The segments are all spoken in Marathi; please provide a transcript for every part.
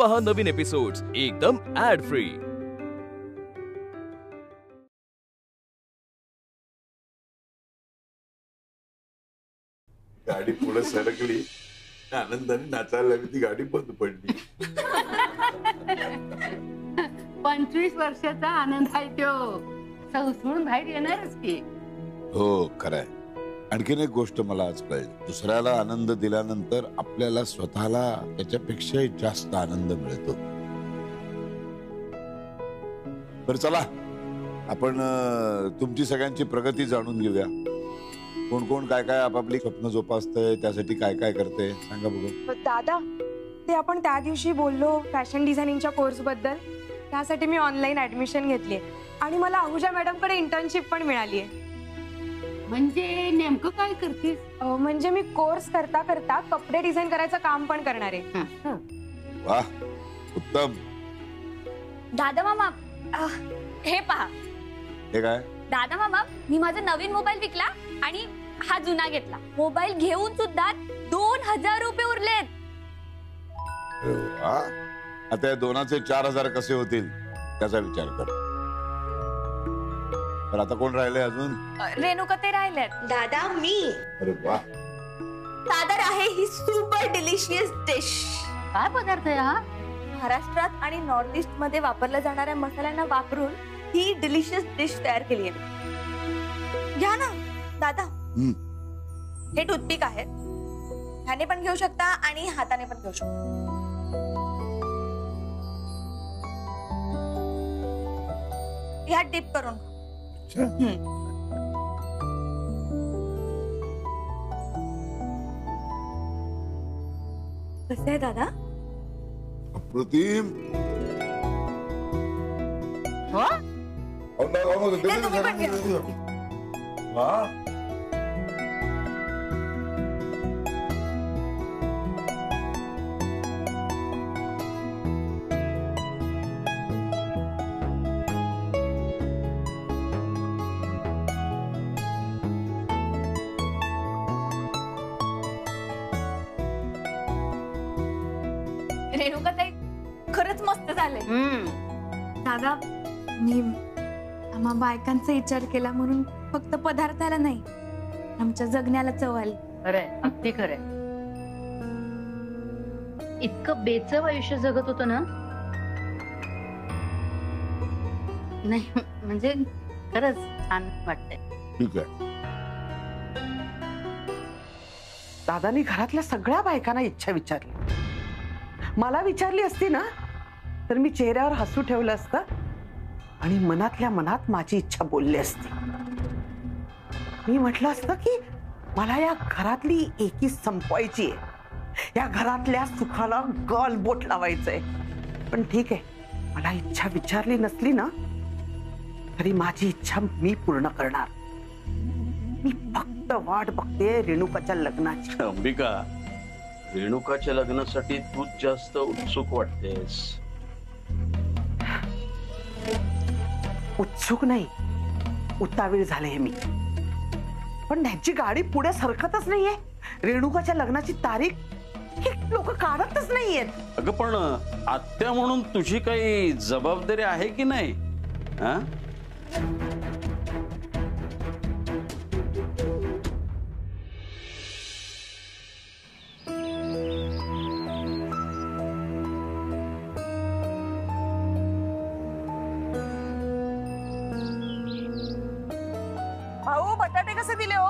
पहा नवीन एपिसोड्स एकदम ऍड फ्री। गाडी पुढे सरकली, आनंदाने नाचायला लागली, ती गाडी बंद पडली। 25 वर्षाचा आनंद आहे तो, संसळून बाहेर येणारच की। हो खरंय। आणखीन एक गोष्ट मला आज कळली, दुसऱ्याला आनंद दिल्यानंतर आपल्याला स्वतःला त्याच्यापेक्षाही जास्त आनंद मिळतो। बरं चला आपण तुमची सगळ्यांची प्रगती जाणून घेऊया। कोण कोण काय काय आपापली स्वप्न जोपासतंय, त्यासाठी काय काय करते सांगा बघू। दादा, ते आपण त्या दिवशी बोललो फॅशन डिझायनिंगच्या कोर्स बद्दल, त्यासाठी मी ऑनलाईन ऍडमिशन घेतली आणि मला अहुजा मॅडम कडे इंटर्नशिप पण मिळाली आहे। म्हणजे नेमकं काय करतेस? म्हणजे मी कोर्स करता करता कपडे डिझाईन करायचं काम पण करणार आहे। वाह, उत्तम। दादा मामा, हे पहा। हे काय? दादा मामा, मी माझा नवीन मोबाईल विकला आणि हा जुना घेतला। मोबाईल घेऊन सुद्धा 2000 रुपये उरलेत। आता या दोनाचे 4000 कसे होतील त्याचा विचार कर। तर आता कोण राहिले अजून? रेणुका ते राहिलेत। दादा मी। अरे वाह, सादर आहे ही सुपर डिलिशियस डिश। काय पदार्थ आहे हा? महाराष्ट्रात आणि नॉर्थ ईस्ट मध्ये वापरल्या जाणाऱ्या मसाल्यांना वापरून ही डिलिशियस डिश तयार केली आहे। घ्या ना दादा। हे टूथपिक आहे, ह्याने पण घेऊ शकता आणि हाताने पण घेऊ शकता। ह्यात डिप करून कसं आहे दादा? अप्रतिम। हो? तुम्ही पण घ्या। वाह, रेणुका ताई, खरंच मस्त झाले। दादा, मी आम्हा बायकांचा विचार केला म्हणून फक्त पदार्थाला नाही, आमच्या जगण्याला चव आली। खरंय, अगदी खरंय। इतकं बेचव आयुष्य जगत होतं ना, नाही म्हणजे खरंच छान वाटतंय। ठीक आहे। दादानी घरातल्या सगळ्या बायकांना इच्छा विचारली। मला विचारली असती ना तर मी चेहऱ्यावर हसू ठेवलं असतं आणि मनातल्या मनात माझी इच्छा बोलली असती। मी म्हटलं असतं की मला या घरातली एकी संपवायची आहे, या घरातल्या सुखाला गल बोट लावायचंय। पण ठीक आहे, मला इच्छा विचारली नसली ना तरी माझी इच्छा मी पूर्ण करणार। मी फक्त वाट बघते रेणुकाच्या लग्नाची। अंबिका, रेणुकाच्या लग्नासाठी तूच जास्त उत्सुक वाटतेस। उत्सुक नाही, उतावीळ झाले हे मी। पण त्यांची गाडी पुढे सरकतच नाहीये। रेणुकाच्या लग्नाची तारीख हे लोक काढतच नाहीयेत। अगं पण आत्या म्हणून तुझी काही जबाबदारी आहे की नाही? हा? भाऊ, बटाटे कसे दिले हो?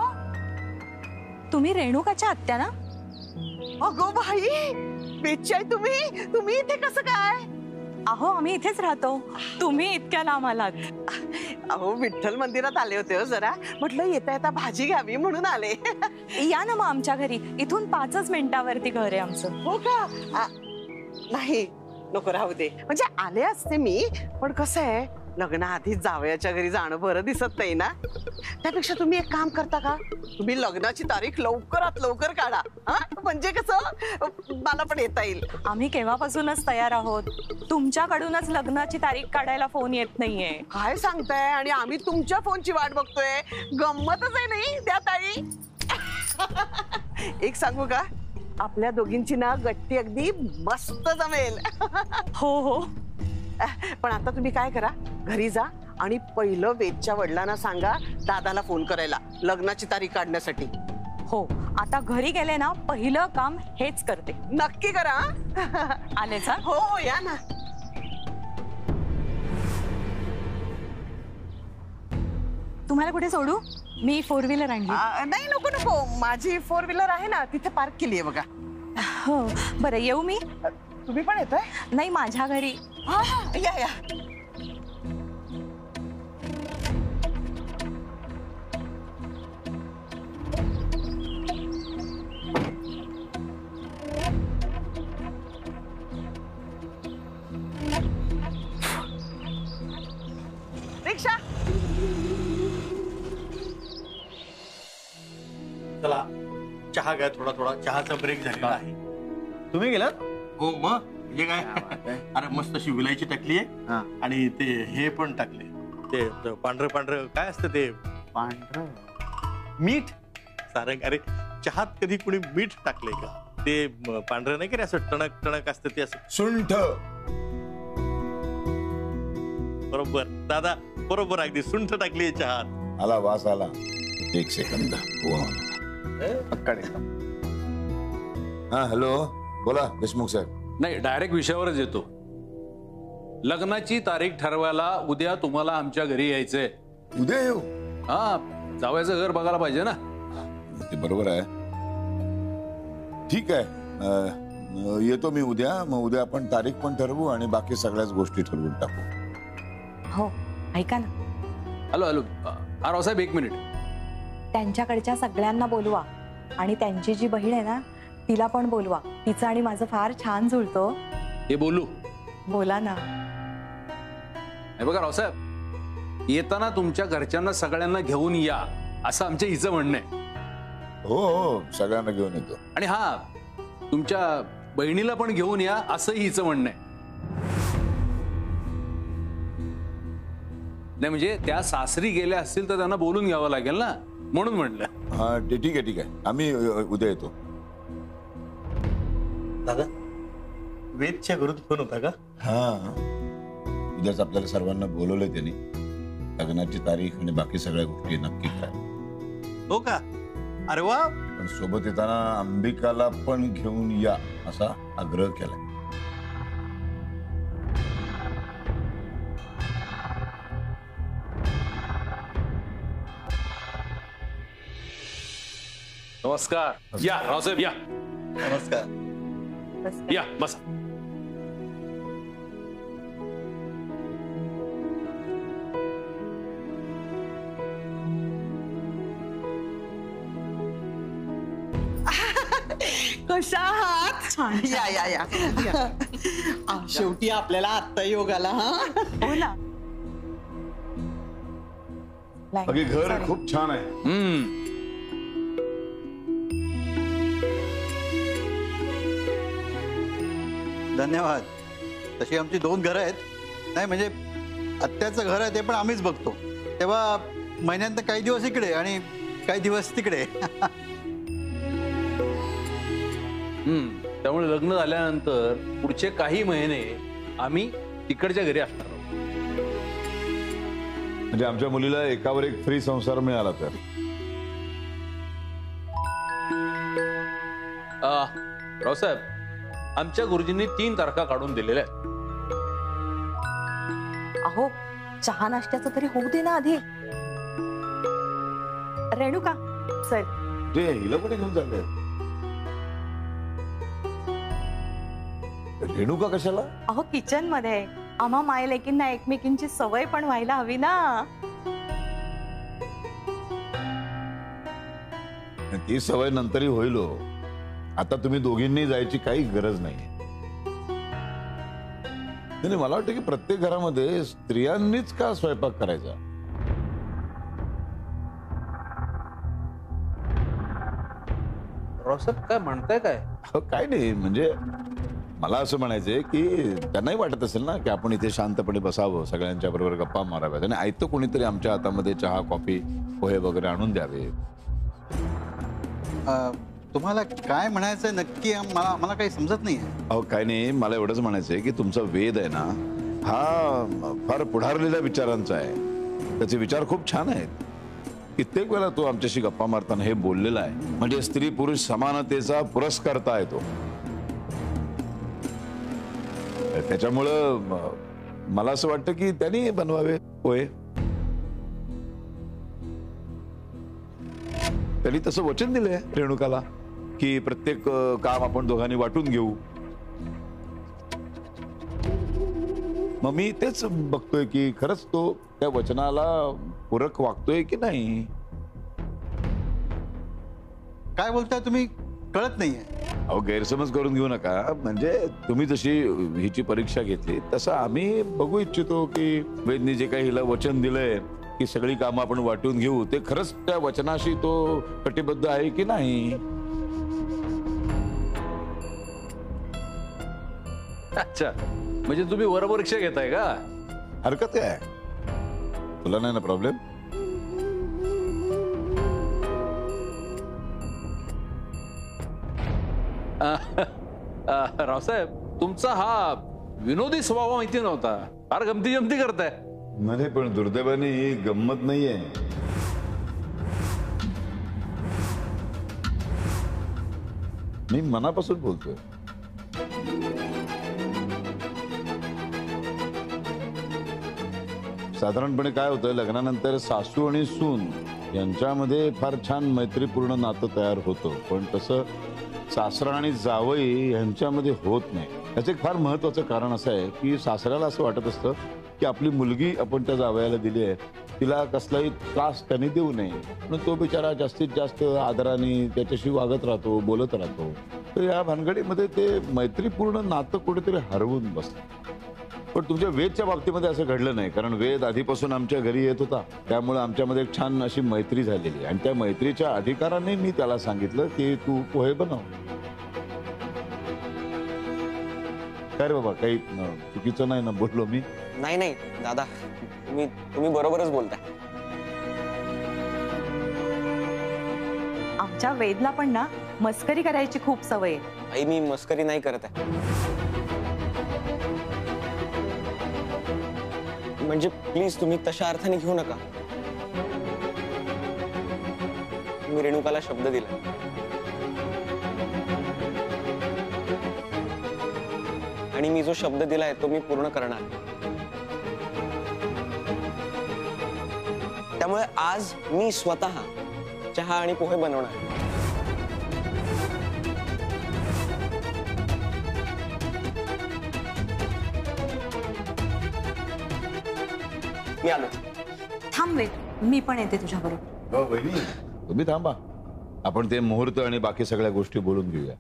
तुम्ही रेणुकाच्या आत्या ना? अगो बाई, बेची आहे तुम्ही? तुम्ही इथे कसं काय? अहो, आम्ही इथेच राहतो, तुम्ही इतक्या लांब आलात। अहो, विठ्ठल मंदिरात आले होते हो जरा, म्हटलं येता येता भाजी घ्यावी म्हणून आले। या ना मग आमच्या घरी, इथून 5 मिनिटावरती घर आहे आमचं। हो का? नाही नको, राहू दे। म्हणजे आले असते मी, पण कसं आहे लग्नाआधी जावयाच्या घरी जाणं बरं दिसत नाही ना। त्यापेक्षा तुम्ही एक काम करता का, तुम्ही लग्नाची तारीख लवकरात लवकर काढा, म्हणजे कसं मला पण येता येईल। आम्ही केव्हापासूनच तयार आहोत, तुमच्याकडूनच लग्नाची तारीख काढायला फोन येत नाहीये। काय सांगताय? आणि आम्ही तुमच्या फोनची वाट बघतोय, गंमतच आहे नाही त्या ताई। एक सांगू का, आपल्या दोघींची ना गट्टी अगदी मस्त जमेल. हो हो. पण आता तुम्ही काय करा, घरी जा आणि पहिलं वेदच्या वडिलांना सांगा दादाला फोन करायला लग्नाची तारीख काढण्यासाठी. हो, आता घरी गेले ना पहिलं काम हेच करते. नक्की करा. आलेच हा? हो हो, या ना. तुम्हाला कुठे सोडू? मी 4 व्हीलर आणली. नाही, नको नको, माझी 4 व्हीलर आहे ना तिथे पार्क केली आहे बघा. हो बरं, येऊ मी? तुम्ही पण येताय? नाही, माझ्या घरी. हा, या या. रिक्षा. चला चहा घ्या, थोडा थोडा चहाचा ब्रेक झालेला आहे. तुम्ही गेलात? हो मग म्हणजे काय, अरे मस्त अशी विलायची टाकली आहे आणि ते हे पण टाकले, ते पांढरं पांढरं काय असतं ते पांढरं मीठ सारंग. अरे चहात कधी कुणी मीठ टाकलंय का? ते पांढरं नाही का रे, असं टणक टणक असतं ते, असं सुंठ. बरोबर दादा, बरोबर, अगदी सुंठ टाकली चहात. आला वास आला. एक सेकंद. हा, हॅलो, बोला देशमुख साहेब. नाही, डायरेक्ट विषयावरच येतो. लग्नाची तारीख ठरवायला उद्या तुम्हाला आमच्या घरी यायचंय. उद्या येऊ? हा, जावयाचं घर बघायला पाहिजे ना. ते बरोबर आहे. ठीक आहे, येतो मी उद्या. मग उद्या आपण तारीख पण ठरवू आणि बाकी सगळ्याच गोष्टी ठरवून टाकू. हो, ऐका ना, हॅलो हॅलो, हा रावसाहेब, 1 मिनिट. त्यांच्याकडच्या सगळ्यांना बोलवा आणि त्यांची जी बहीण आहे ना तिला पण बोलवा. तिचं आणि माझं फार छान जुळतो. हे बोलू? बोला ना. हे बघा रावसाहेब, येताना तुमच्या घरच्यांना सगळ्यांना घेऊन या असं आमच्या हिचं म्हणणं आहे. हो हो, सगळ्यांना घेऊन येतो. आणि हा, तुमच्या बहिणीला पण घेऊन या असंही हिचं म्हणणं आहे. नाही म्हणजे त्या सासरी गेल्या असतील तर त्यांना बोलून घ्यावं लागेल ना, म्हणून म्हटलं. हा, ठीक आहे ठीक आहे, आम्ही उद्या येतो. दादा, वेदच्या घरून फोन होता का? हा, उद्याच आपल्याला सर्वांना बोलवलंय त्यांनी. लग्नाची तारीख आणि बाकी सगळ्या गोष्टी नक्की काय. हो का? अरे वा. पण सोबत येताना अंबिकाला पण घेऊन या असा आग्रह केलाय. नमस्कार. या रावसाहेब, या. नमस्कार. या, बसा. कशा आहात? या या या. शेवटी आपल्याला आत्ता योग आला. हा, हो ना. बाकी घर खूप छान आहे. धन्यवाद. तशी आमची 2 घरं आहेत. नाही म्हणजे आत्याचं घर आहे ते पण आम्हीच बघतो, तेव्हा महिन्यात काही दिवस इकडे आणि काही दिवस तिकडे. त्यामुळे लग्न झाल्यानंतर पुढचे काही महिने आम्ही तिकडच्या घरी असणार आहोत. म्हणजे आमच्या मुलीला एकावर एक फ्री संसार मिळाला तर. रावसाहेब, आमच्या गुरुजींनी 3 तारखा काढून दिलेल्या आहेत. अहो, चहा नाश्त्याचं तरी होऊ दे ना आधी. रेणुका, चल. ते हिला कुठे घेऊन चाललंय? रेणुका कशाला? अहो, किचन मध्ये. आम्हा माय लेकींना एकमेकींची सवय पण व्हायला हवी ना. ती सवय नंतरही होईल. आता तुम्ही दोघींनी जायची काही गरज नाही. मला वाटतं की प्रत्येक घरामध्ये स्त्रियांनीच का स्वयंपाक करायचा? रावसाहेब, काय म्हणताय काय? काय नाही, म्हणजे मला असं म्हणायचंय की त्यांनाही वाटत असेल ना की आपण इथे शांतपणे बसावं, सगळ्यांच्या बरोबर गप्पा माराव्यात आणि आयतं कोणीतरी आमच्या हातामध्ये चहा, कॉफी, पोहे वगैरे आणून द्यावे. तुम्हाला काय म्हणायचं नक्की मला काही समजत नाही. अहो काय नाही, मला एवढंच म्हणायचंय की तुमचा वेद आहे ना हा फार पुढारलेल्या विचारांचा आहे. त्याचे विचार खूप छान आहेत. कित्येक वेळा तो आमच्याशी गप्पा मारताना हे बोललेला आहे. म्हणजे स्त्री पुरुष समानतेचा पुरस्कर्ता आहे तो. त्याच्यामुळं मला असं वाटतं की त्यांनी बनवावे होय. त्यांनी तसं वचन दिलंय रेणुकाला की प्रत्येक काम आपण दोघांनी वाटून घेऊ. मग मी तेच बघतोय की खरंच तो त्या वचनाला पूरक वागतोय की नाही. काय बोलताय तुम्ही कळत नाहीये. अहो गैरसमज करून घेऊ नका. म्हणजे तुम्ही जशी हिची परीक्षा घेतली तसं आम्ही बघू इच्छितो की वेदनी जे काही हिला वचन दिलंय की सगळी कामं आपण वाटून घेऊ ते खरंच त्या वचनाशी तो कटिबद्ध आहे की नाही. अच्छा, म्हणजे तुम्ही वर परीक्षा घेताय का? हरकत आहे, तुला नाही ना प्रॉब्लेम? रावसाहेब, तुमचा हा विनोदी स्वभाव माहिती नव्हता. फार गमती जमती करताय. नाही पण दुर्दैवाने ही गंमत नाहीये. मी मनापासून बोलतोय. साधारणपणे काय होतं, लग्नानंतर सासू आणि सून यांच्यामध्ये फार छान मैत्रीपूर्ण नातं तयार होतं. पण तसं सासरा आणि जावई यांच्यामध्ये होत नाही. याचं एक फार महत्वाचं कारण असं आहे की सासऱ्याला असं वाटत असतं की आपली मुलगी आपण त्या जावयाला दिली आहे, तिला कसलाही त्रास त्यांनी देऊ नये. म्हणून तो बिचारा जास्तीत जास्त आदराने त्याच्याशी वागत राहतो, बोलत राहतो. तर या भानगडीमध्ये ते मैत्रीपूर्ण नातं कुठेतरी हरवून बसतं. पण तुमच्या वेदच्या बाबतीमध्ये असं घडलं नाही, कारण वेद आधीपासून आमच्या घरी येत होता. त्यामुळे आमच्यामध्ये एक छान अशी मैत्री झालेली. आणि त्या मैत्रीच्या अधिकाराने मी त्याला सांगितलं की तू पोहे बनव. काय रे बाबा, काही चुकीचं नाही ना बोललो मी? नाही नाही दादा, तुम्ही बरोबरच बोलताय. आमच्या वेदला पण ना मस्करी करायची खूप सवय आहे. आई, मी मस्करी नाही करत आहे. म्हणजे प्लीज तुम्ही तशा अर्थाने घेऊ नका. मी रेणुकाला शब्द दिला. आणि मी जो शब्द दिलाय तो मी पूर्ण करणार. त्यामुळे आज मी स्वतः चहा आणि पोहे बनवणार. मी आलो. थांब वेद, मी पण येते तुझ्या बरोबर. हो बहिणी, तुम्ही थांबा. आपण ते मुहूर्त आणि बाकी सगळ्या गोष्टी बोलून घेऊया.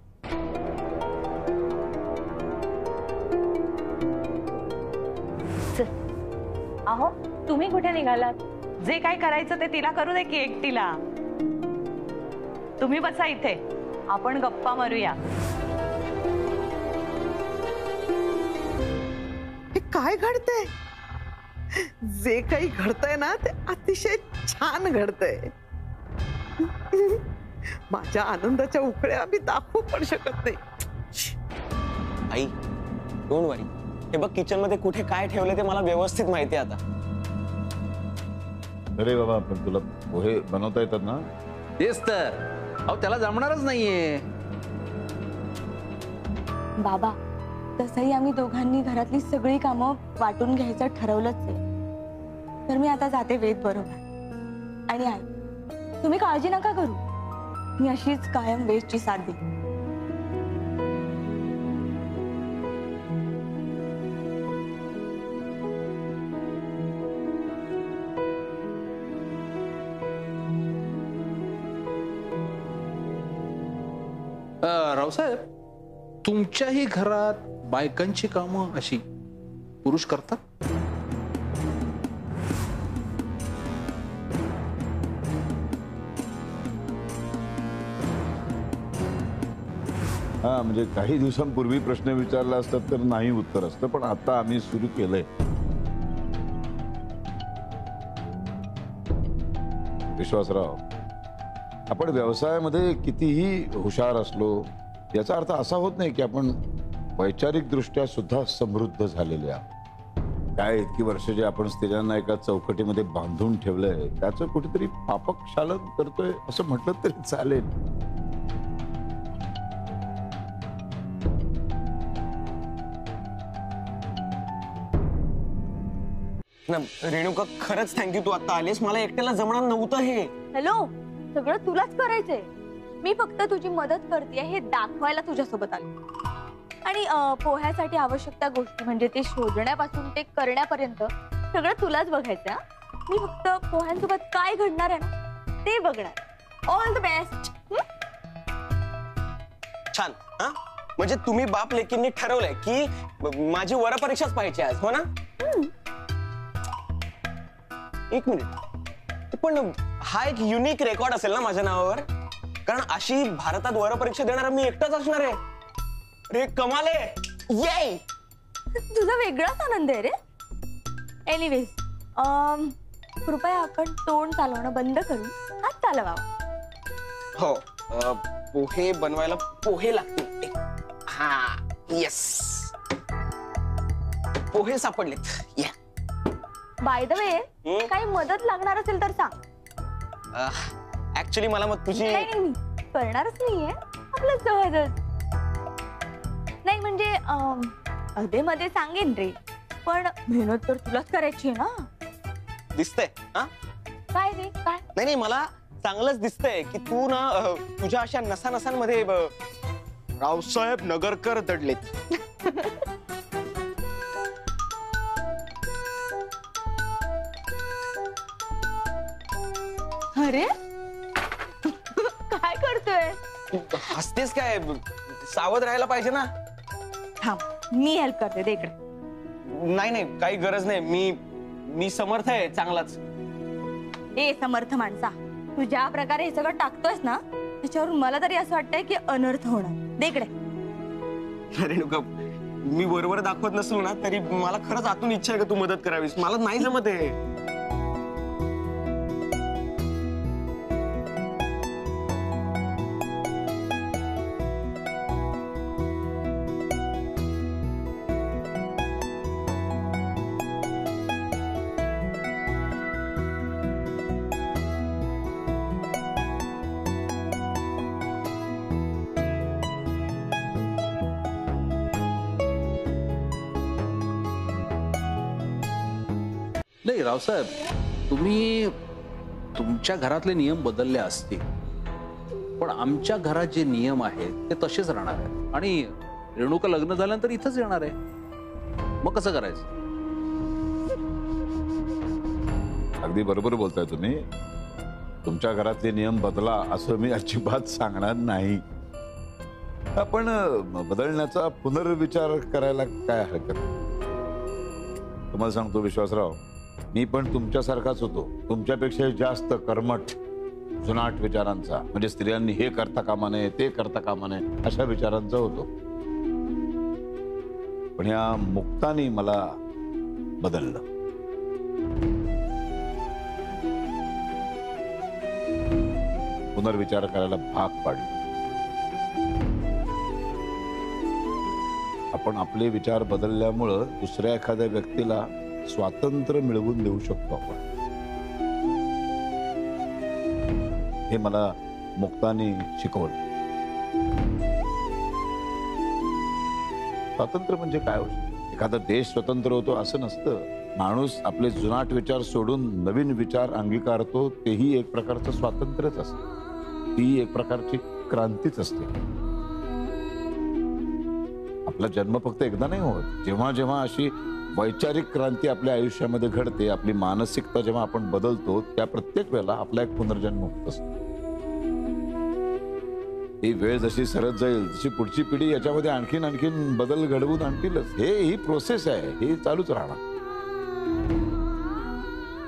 अहो, तुम्ही कुठे निघालात? जे काय करायचं ते तिला करू दे की एकटीला. तुम्ही बसा इथे, आपण गप्पा मारूया. हे काय घडतंय? जे काही घडतंय ना ते अतिशय छान घडतंय. माझ्या आनंदाच्या उकळ्या मी दाखवू पण शकत नाही. आई, डोंट वरी. हे बघ, किचन मध्ये कुठे काय ठेवले ते मला व्यवस्थित माहिती आहे आता. अरे बाबा, पण तुला पोहे बनवता येतात ना? तेच तर. अहो, त्याला जमणारच नाहीये. बाबा, तसंही आम्ही दोघांनी घरातली सगळी कामं वाटून घ्यायचं ठरवलंच आहे. तर मी आता जाते वेद बरोबर. आणि आई, तुम्ही काळजी नका करू. मी अशीच कायम वेदची साथ देईन. रावसाहेब, तुमच्याही घरात बायकांची कामं अशी पुरुष करतात? हा, म्हणजे काही दिवसांपूर्वी प्रश्न विचारला असतात तर नाही उत्तर असतं. पण आता आम्ही सुरू केलंय. विश्वासराव, आपण व्यवसायामध्ये कितीही हुशार असलो याचा अर्थ असा होत नाही की आपण वैचारिक दृष्ट्या सुद्धा समृद्ध झालेले आहोत. काय इतकी वर्ष जे आपण स्त्रियांना एका चौकटीमध्ये बांधून ठेवलंय त्याचं कुठेतरी पापक्षालन करतोय असं म्हटलं तरी चालेल. रेणुका खरंच थँक्यू, तू आता आलीस. मला एकट्याला जमणार नव्हतं हे. हॅलो, सगळं तुलाच करायचंय. मी फक्त तुझी मदत करते हे दाखवायला तुझ्यासोबत आले. आणि पोह्यासाठी आवश्यक त्या गोष्टी म्हणजे ते शोधण्यापासून ते करण्यापर्यंत सगळं तुलाच बघायचं. मी फक्त पोह्यांसोबत काय घडणार आहे ना ते बघणार. All the best. छान. हा म्हणजे तुम्ही बाप लेकींनी ठरवलंय की माझी वरपरीक्षाच पाहिजे आज, हो ना? एक मिनिट, पण हा एक युनिक रेकॉर्ड असेल ना माझ्या नावावर, कारण अशी भारतात वरपरीक्षा देणारा मी एकटाच असणार आहे. रे कमाल आहे. ये तुझा वेगळाच आनंद आहे रे. एनिवेज, कृपया आपण तोंड चालवणं बंद करून हात चालवावा. हो, पोहे बनवायला पोहे लागतील. हा, येस, पोहे सापडलेत. या. बाय द वे, काही मदत लागणार असेल तर सांग. ऍक्च्युली मला मग तुझी नाही, करणारच नाहीये, आपलं सहजच. नाही म्हणजे अधे मध्ये सांगेन रे, पण मेहनत तर तुलाच करायची आहे ना. दिसतंय. हा काय रे काय? नाही, मला चांगलंच दिसतंय की तू ना तुझ्या अशा नसानसांमध्ये रावसाहेब नगरकर दडलेत. अरे काय करतोय? हसतेस काय? सावध राहायला पाहिजे ना. थांब, मी हेल्प करते. दे इकडे. नाही, काही गरज नाही. मी समर्थ आहे चांगलाच. ए समर्थ माणसा, तू ज्या प्रकारे हे सगळं टाकतोयस ना त्याच्यावरून मला तरी असं वाटतंय की अनर्थ होणार. दे इकडे. रेणुका, मी बरोबर दाखवत नसलो ना तरी मला खरंच आतून इच्छा आहे का तू मदत करावीस. मला नाही जमत आहे. नाही रावसाहेब, तुम्ही तुमच्या घरातले नियम बदलले असतील, पण आमच्या घरात जे नियम आहेत ते तसेच राहणार आहेत. आणि रेणुका लग्न झाल्यानंतर इथंच येणार आहे. मग कसं करायचं? अगदी बरोबर बोलताय तुम्ही. तुमच्या घरातले नियम बदला असं मी अजिबात सांगणार नाही. आपण बदलण्याचा पुनर्विचार करायला काय हरकत. तुम्हाला सांगतो विश्वासराव, मी पण तुमच्यासारखाच होतो. तुमच्यापेक्षा जास्त कर्मठ, जुनाट विचारांचा. म्हणजे स्त्रियांनी हे करता कामा नये, ते करता कामा नये अशा विचारांचा होतो. पण या मुक्तानी मला बदललं. पुनर्विचार करायला भाग पाडलं. आपण आपले विचार बदलल्यामुळं दुसऱ्या एखाद्या व्यक्तीला स्वातंत्र्य मिळवून देऊ शकतो आपण. हे मला मुक्तानी शिकवलं. स्वातंत्र्य म्हणजे काय होतं? एखादा देश स्वतंत्र होतो असं नसतं. माणूस आपले जुनाट विचार सोडून नवीन विचार अंगीकारतो, तेही एक प्रकारचं स्वातंत्र्यच असतं. ती एक प्रकारची क्रांतीच असते. आपला जन्म फक्त एकदा नाही होत. जेव्हा जेव्हा अशी वैचारिक क्रांती आपल्या आयुष्यामध्ये घडते, आपली मानसिकता जेव्हा आपण बदलतो, त्या प्रत्येक वेळेला आपला एक पुनर्जन्म होत असतो. ही वेळ जशी सरत जाईल तशी पुढची पिढी याच्यामध्ये आणखीन बदल घडवून आणतीलच. ही प्रोसेस आहे, ही चालूच राहणार.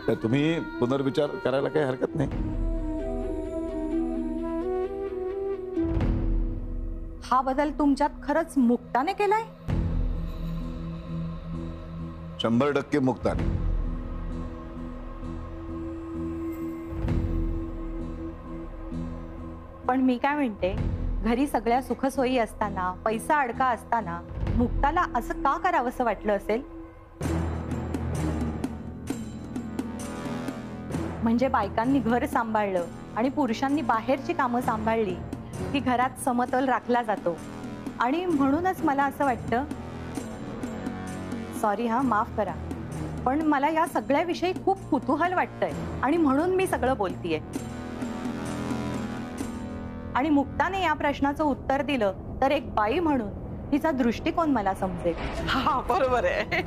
तर तुम्ही पुनर्विचार करायला काही हरकत नाही. हा बदल तुमच्यात खरंच मुक्ताने केलाय? 100% मुक्ताने. पण मी काय म्हणते, घरी सगळ्या सुखसोयी असताना, पैसा अडका असताना मुक्ताला असं का करावंसं वाटलं असेल? म्हणजे बायकांनी घर सांभाळलं आणि पुरुषांनी बाहेरची कामं सांभाळली की घरात समतोल राखला जातो. आणि म्हणूनच मला असं वाटतं, सॉरी हा, माफ करा, पण मला या सगळ्याविषयी खूप कुतूहल वाटतंय आणि म्हणून मी सगळं बोलतीये. आणि मुक्ताने या प्रश्नाचं उत्तर दिलं तर एक बाई म्हणून तिचा दृष्टिकोन मला समजेल. हा बरोबर आहे.